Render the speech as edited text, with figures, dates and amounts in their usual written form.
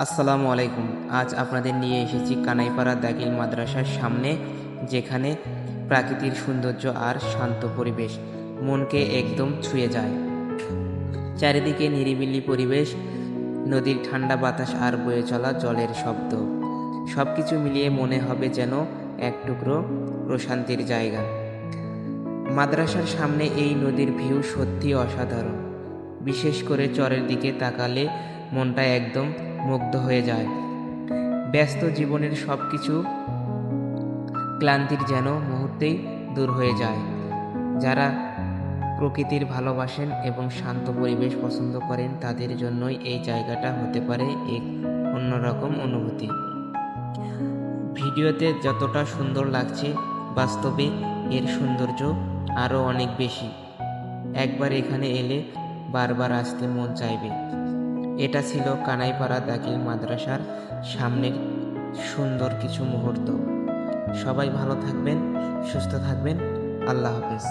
আসসালামু আলাইকুম। আজ আপনাদের নিয়ে এসেছি কানাইপাড়া দাখিল মাদ্রাসার সামনে, যেখানে প্রাকৃতিক সৌন্দর্য আর শান্ত পরিবেশ মনকে একদম ছুঁয়ে যায়। চারিদিকে নিরিবিলি পরিবেশ, নদীর ঠান্ডা বাতাস আর বয়ে চলা জলের শব্দ, সব কিছু মিলিয়ে মনে হবে যেন এক টুকরো প্রশান্তির জায়গা। মাদ্রাসার সামনে এই নদীর ভিউ সত্যি অসাধারণ। বিশেষ করে চরের দিকে তাকালে মনটা একদম মুগ্ধ হয়ে যায়। ব্যস্ত জীবনের সব কিছু ক্লান্তির যেন মুহূর্তেই দূর হয়ে যায়। যারা প্রকৃতির ভালোবাসেন এবং শান্ত পরিবেশ পছন্দ করেন, তাদের জন্যই এই জায়গাটা হতে পারে এক অন্যরকম অনুভূতি। ভিডিওতে যতটা সুন্দর লাগছে, বাস্তবে এর সৌন্দর্য আরও অনেক বেশি। একবার এখানে এলে বারবার আসতে মন চাইবে। এটা ছিল কানাইপাড়া দাখিল মাদ্রাসার সামনের সুন্দর কিছু মুহূর্ত। সবাই ভালো থাকবেন, সুস্থ থাকবেন। আল্লাহ হাফেজ।